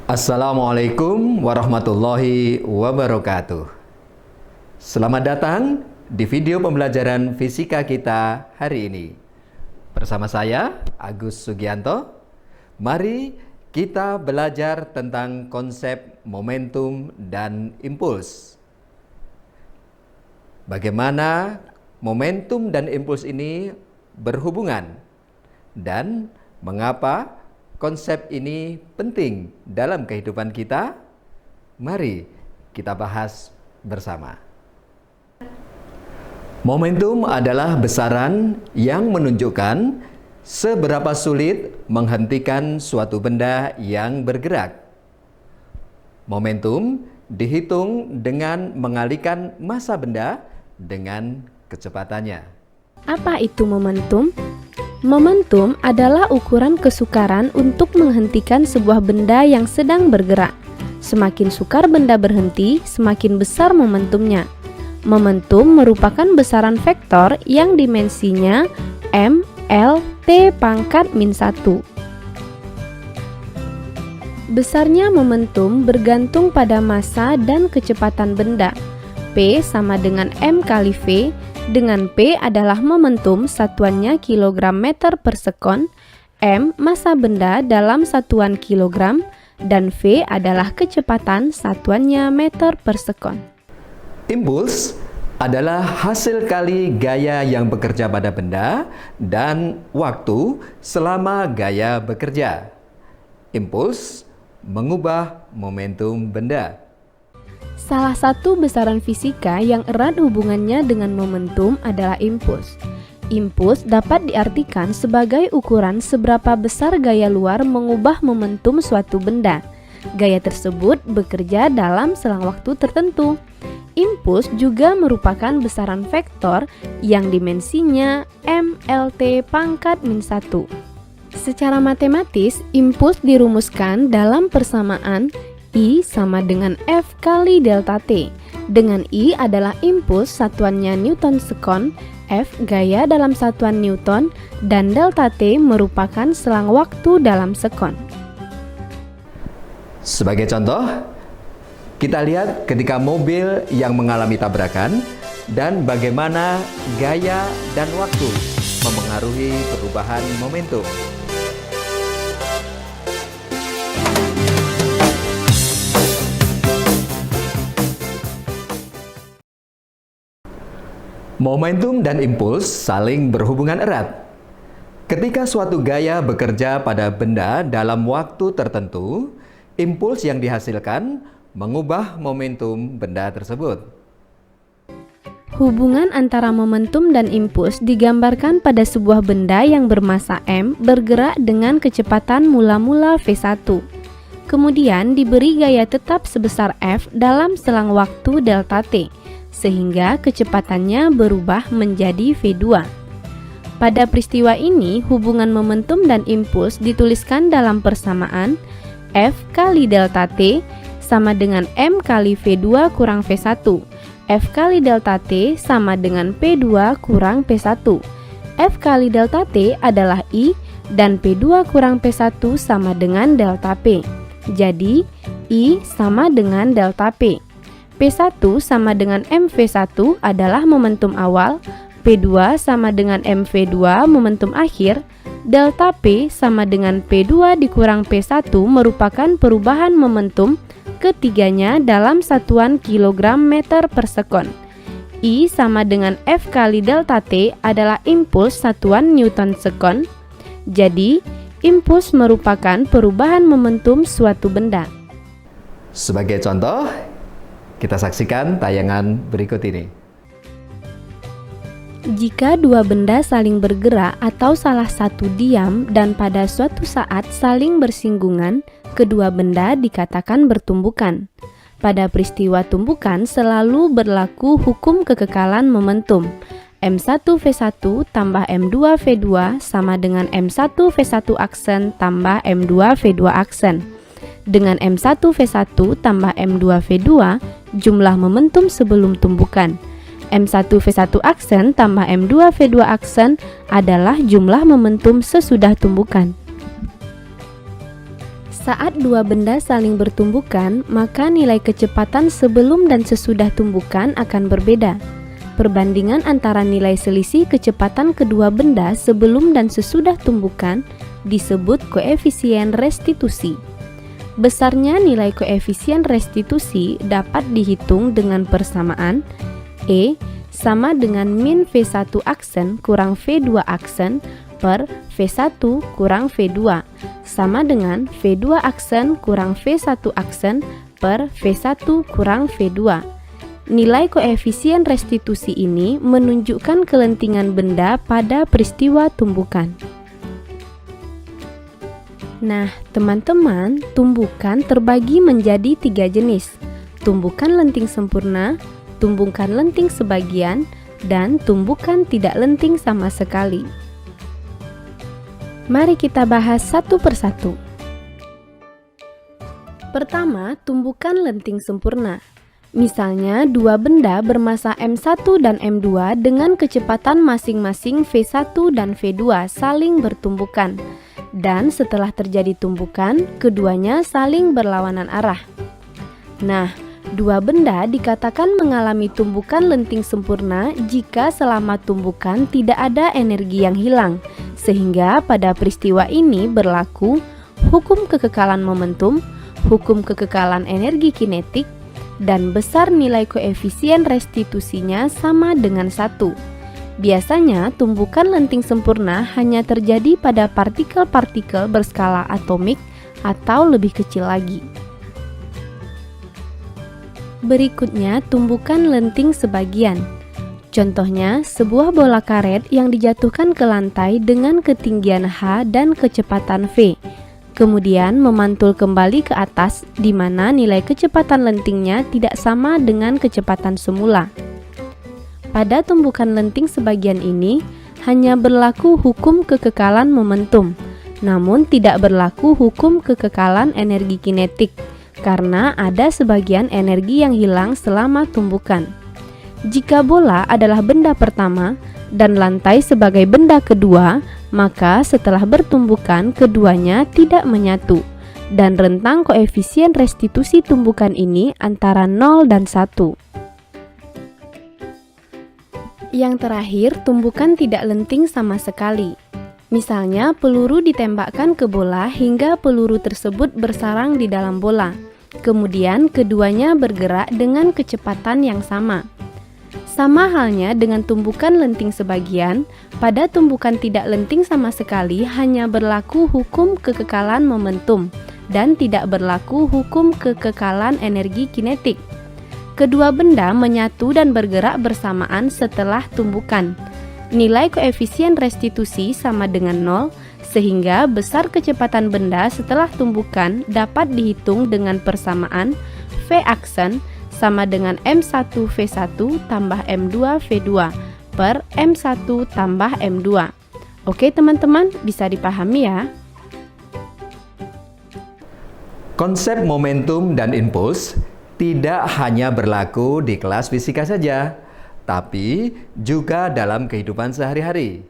Assalamualaikum warahmatullahi wabarakatuh. Selamat datang di video pembelajaran fisika kita hari ini. Bersama saya, Agus Sugianto. Mari kita belajar tentang konsep momentum dan impuls. Bagaimana momentum dan impuls ini berhubungan dan mengapa konsep ini penting dalam kehidupan kita? Mari kita bahas bersama. Momentum adalah besaran yang menunjukkan seberapa sulit menghentikan suatu benda yang bergerak. Momentum dihitung dengan mengalihkan massa benda dengan kecepatannya. Apa itu momentum? Momentum adalah ukuran kesukaran untuk menghentikan sebuah benda yang sedang bergerak. Semakin sukar benda berhenti, semakin besar momentumnya. Momentum merupakan besaran vektor yang dimensinya m, l, t pangkat min 1. Besarnya momentum bergantung pada massa dan kecepatan benda. P sama dengan m kali v, dengan P adalah momentum satuannya kilogram meter per sekon, M massa benda dalam satuan kilogram, dan V adalah kecepatan satuannya meter per sekon. Impuls adalah hasil kali gaya yang bekerja pada benda dan waktu selama gaya bekerja. Impuls mengubah momentum benda. Salah satu besaran fisika yang erat hubungannya dengan momentum adalah impuls. Impuls dapat diartikan sebagai ukuran seberapa besar gaya luar mengubah momentum suatu benda. Gaya tersebut bekerja dalam selang waktu tertentu. Impuls juga merupakan besaran vektor yang dimensinya m, l, t pangkat min 1. Secara matematis, impuls dirumuskan dalam persamaan I sama dengan F kali delta T, dengan I adalah impuls satuannya Newton sekon, F gaya dalam satuan Newton, dan delta T merupakan selang waktu dalam sekon. Sebagai contoh, kita lihat ketika mobil yang mengalami tabrakan dan bagaimana gaya dan waktu memengaruhi perubahan momentum. Momentum dan impuls saling berhubungan erat. Ketika suatu gaya bekerja pada benda dalam waktu tertentu, impuls yang dihasilkan mengubah momentum benda tersebut. Hubungan antara momentum dan impuls digambarkan pada sebuah benda yang bermassa m bergerak dengan kecepatan mula-mula v1. Kemudian diberi gaya tetap sebesar f dalam selang waktu delta t, sehingga kecepatannya berubah menjadi V2. Pada peristiwa ini, hubungan momentum dan impuls dituliskan dalam persamaan F kali delta T sama dengan M kali V2 kurang V1. F kali delta T sama dengan P2 kurang P1. F kali delta T adalah I dan P2 kurang P1 sama dengan delta P. Jadi, I sama dengan delta P. P1 sama dengan MV1 adalah momentum awal, P2 sama dengan MV2 momentum akhir, delta P sama dengan P2 dikurang P1 merupakan perubahan momentum ketiganya dalam satuan kilogram meter per sekon. I sama dengan F kali delta T adalah impuls satuan Newton sekon. Jadi, impuls merupakan perubahan momentum suatu benda. Sebagai contoh, kita saksikan tayangan berikut ini. Jika dua benda saling bergerak atau salah satu diam dan pada suatu saat saling bersinggungan, kedua benda dikatakan bertumbukan. Pada peristiwa tumbukan selalu berlaku hukum kekekalan momentum. M1V1 tambah M2V2 sama dengan M1V1 aksen tambah M2V2 aksen. Dengan M1V1 tambah M2V2, jumlah momentum sebelum tumbukan. M1V1 aksen tambah M2V2 aksen adalah jumlah momentum sesudah tumbukan. Saat dua benda saling bertumbukan, maka nilai kecepatan sebelum dan sesudah tumbukan akan berbeda. Perbandingan antara nilai selisih kecepatan kedua benda sebelum dan sesudah tumbukan disebut koefisien restitusi. Besarnya nilai koefisien restitusi dapat dihitung dengan persamaan E sama dengan min V1 aksen kurang V2 aksen per V1 kurang V2 sama dengan V2 aksen kurang V1 aksen per V1 kurang V2. Nilai koefisien restitusi ini menunjukkan kelentingan benda pada peristiwa tumbukan. Nah, teman-teman, tumbukan terbagi menjadi 3 jenis: tumbukan lenting sempurna, tumbukan lenting sebagian, dan tumbukan tidak lenting sama sekali. Mari kita bahas satu persatu. Pertama, tumbukan lenting sempurna. Misalnya, dua benda bermassa M1 dan M2 dengan kecepatan masing-masing V1 dan V2 saling bertumbukan. Dan setelah terjadi tumbukan, keduanya saling berlawanan arah. Nah, dua benda dikatakan mengalami tumbukan lenting sempurna jika selama tumbukan tidak ada energi yang hilang, sehingga pada peristiwa ini berlaku hukum kekekalan momentum, hukum kekekalan energi kinetik, dan besar nilai koefisien restitusinya sama dengan 1. Biasanya tumbukan lenting sempurna hanya terjadi pada partikel-partikel berskala atomik atau lebih kecil lagi. Berikutnya, tumbukan lenting sebagian. Contohnya, sebuah bola karet yang dijatuhkan ke lantai dengan ketinggian H dan kecepatan V, kemudian memantul kembali ke atas di mana nilai kecepatan lentingnya tidak sama dengan kecepatan semula. Pada tumbukan lenting sebagian ini, hanya berlaku hukum kekekalan momentum, namun tidak berlaku hukum kekekalan energi kinetik, karena ada sebagian energi yang hilang selama tumbukan. Jika bola adalah benda pertama dan lantai sebagai benda kedua, maka setelah bertumbukan keduanya tidak menyatu, dan rentang koefisien restitusi tumbukan ini antara 0 dan 1. Yang terakhir, tumbukan tidak lenting sama sekali. Misalnya, peluru ditembakkan ke bola hingga peluru tersebut bersarang di dalam bola. Kemudian keduanya bergerak dengan kecepatan yang sama. Sama halnya dengan tumbukan lenting sebagian, pada tumbukan tidak lenting sama sekali hanya berlaku hukum kekekalan momentum dan tidak berlaku hukum kekekalan energi kinetik. Kedua benda menyatu dan bergerak bersamaan setelah tumbukan. Nilai koefisien restitusi sama dengan 0, sehingga besar kecepatan benda setelah tumbukan dapat dihitung dengan persamaan V aksen sama dengan M1V1 tambah M2V2 per M1 tambah M2. Oke teman-teman, bisa dipahami ya? Konsep momentum dan impuls tidak hanya berlaku di kelas fisika saja, tapi juga dalam kehidupan sehari-hari.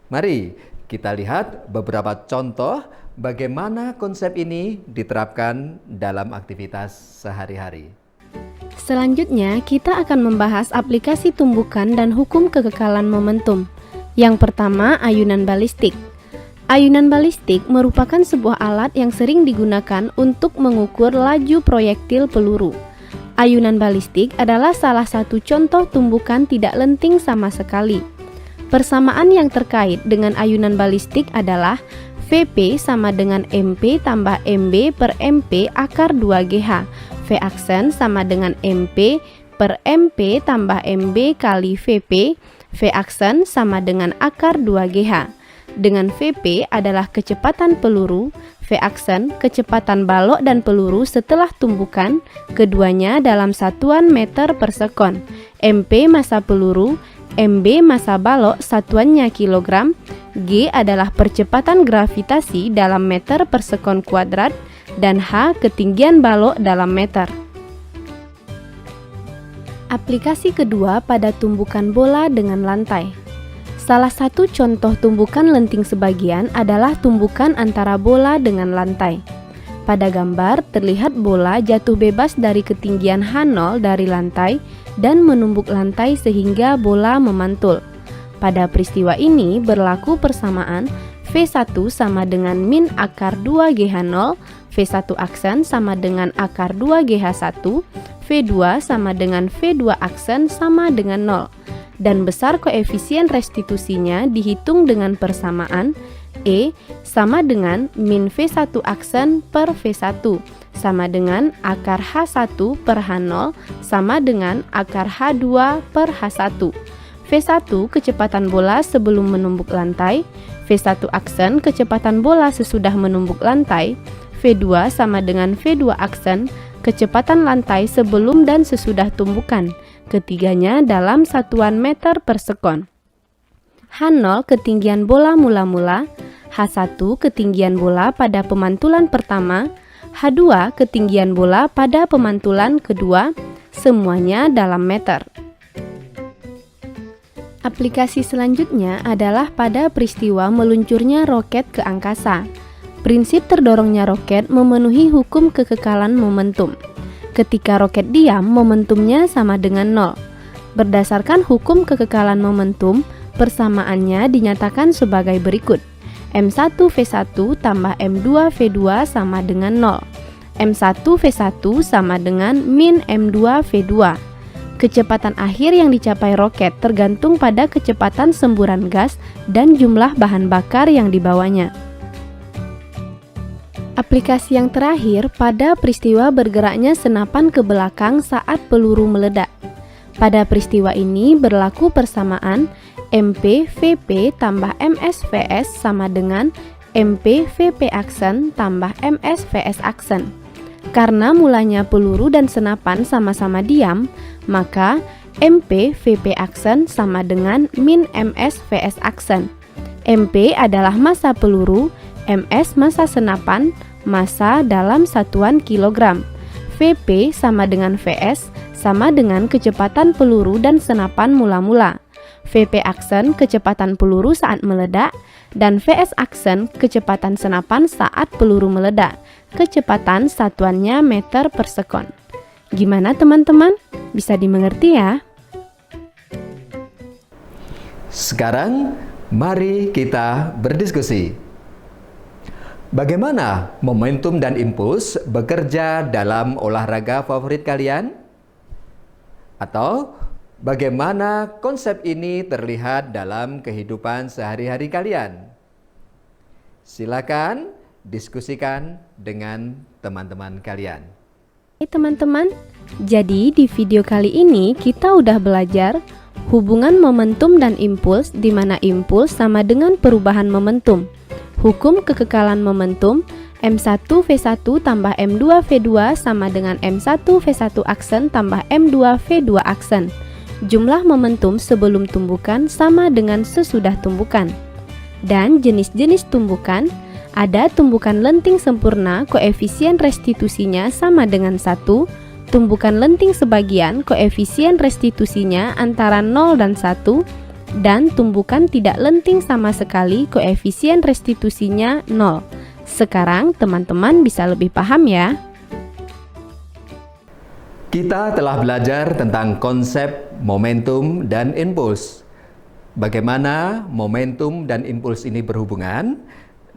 Mari kita lihat beberapa contoh bagaimana konsep ini diterapkan dalam aktivitas sehari-hari. Selanjutnya, kita akan membahas aplikasi tumbukan dan hukum kekekalan momentum. Yang pertama, ayunan balistik. Ayunan balistik merupakan sebuah alat yang sering digunakan untuk mengukur laju proyektil peluru. Ayunan balistik adalah salah satu contoh tumbukan tidak lenting sama sekali. Persamaan yang terkait dengan ayunan balistik adalah Vp sama dengan MP tambah MB per MP akar 2GH. V aksen sama dengan MP per MP tambah MB kali Vp. V aksen sama dengan akar 2GH. Dengan Vp adalah kecepatan peluru, V aksen kecepatan balok dan peluru setelah tumbukan, keduanya dalam satuan meter per sekon. MP massa peluru, MB massa balok satuannya kilogram, G adalah percepatan gravitasi dalam meter per sekon kuadrat, dan H ketinggian balok dalam meter. Aplikasi kedua pada tumbukan bola dengan lantai. Salah satu contoh tumbukan lenting sebagian adalah tumbukan antara bola dengan lantai. Pada gambar terlihat bola jatuh bebas dari ketinggian H0 dari lantai dan menumbuk lantai sehingga bola memantul. Pada peristiwa ini berlaku persamaan V1 sama dengan min akar 2GH0, V1 aksen sama dengan akar 2GH1, V2 sama dengan V2 aksen sama dengan 0. Dan besar koefisien restitusinya dihitung dengan persamaan E sama dengan min V1 aksen per V1 sama dengan akar H1 per H0 sama dengan akar H2 per H1. V1 kecepatan bola sebelum menumbuk lantai, V1 aksen kecepatan bola sesudah menumbuk lantai, V2 sama dengan V2 aksen kecepatan lantai sebelum dan sesudah tumbukan, ketiganya dalam satuan meter per sekon. H0 ketinggian bola mula-mula, H1 ketinggian bola pada pemantulan pertama, H2 ketinggian bola pada pemantulan kedua, semuanya dalam meter. Aplikasi selanjutnya adalah pada peristiwa meluncurnya roket ke angkasa. Prinsip terdorongnya roket memenuhi hukum kekekalan momentum. Ketika roket diam, momentumnya sama dengan 0. Berdasarkan hukum kekekalan momentum, persamaannya dinyatakan sebagai berikut. M1V1 tambah M2V2 sama dengan 0. M1V1 sama dengan min M2V2. Kecepatan akhir yang dicapai roket tergantung pada kecepatan semburan gas dan jumlah bahan bakar yang dibawanya. Aplikasi yang terakhir pada peristiwa bergeraknya senapan ke belakang saat peluru meledak. Pada peristiwa ini berlaku persamaan MP VP tambah MS VS sama dengan MP VP aksen tambah MS VS aksen. Karena mulanya peluru dan senapan sama-sama diam, maka MP VP aksen sama dengan min MS VS aksen. MP adalah massa peluru, MS massa senapan, massa dalam satuan kilogram. VP sama dengan VS sama dengan kecepatan peluru dan senapan mula-mula. VP aksen kecepatan peluru saat meledak dan VS aksen kecepatan senapan saat peluru meledak. Kecepatan satuannya meter per sekon. Gimana teman-teman? Bisa dimengerti ya? Sekarang mari kita berdiskusi. Bagaimana momentum dan impuls bekerja dalam olahraga favorit kalian? Atau bagaimana konsep ini terlihat dalam kehidupan sehari-hari kalian? Silakan diskusikan dengan teman-teman kalian. Hai teman-teman, jadi di video kali ini kita udah belajar hubungan momentum dan impuls, di mana impuls sama dengan perubahan momentum. Hukum kekekalan momentum, M1V1 tambah M2V2 sama dengan M1V1 aksen tambah M2V2 aksen. Jumlah momentum sebelum tumbukan sama dengan sesudah tumbukan. Dan jenis-jenis tumbukan, ada tumbukan lenting sempurna, koefisien restitusinya sama dengan 1, tumbukan lenting sebagian, koefisien restitusinya antara 0 dan 1, dan tumbukan tidak lenting sama sekali, koefisien restitusinya 0. Sekarang teman-teman bisa lebih paham ya. Kita telah belajar tentang konsep momentum dan impuls. Bagaimana momentum dan impuls ini berhubungan,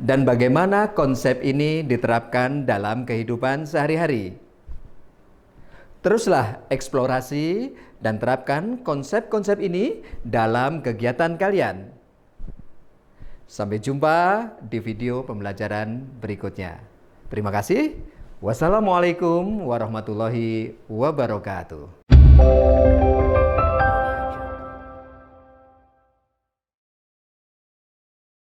dan bagaimana konsep ini diterapkan dalam kehidupan sehari-hari. Teruslah eksplorasi dan terapkan konsep-konsep ini dalam kegiatan kalian. Sampai jumpa di video pembelajaran berikutnya. Terima kasih. Wassalamualaikum warahmatullahi wabarakatuh.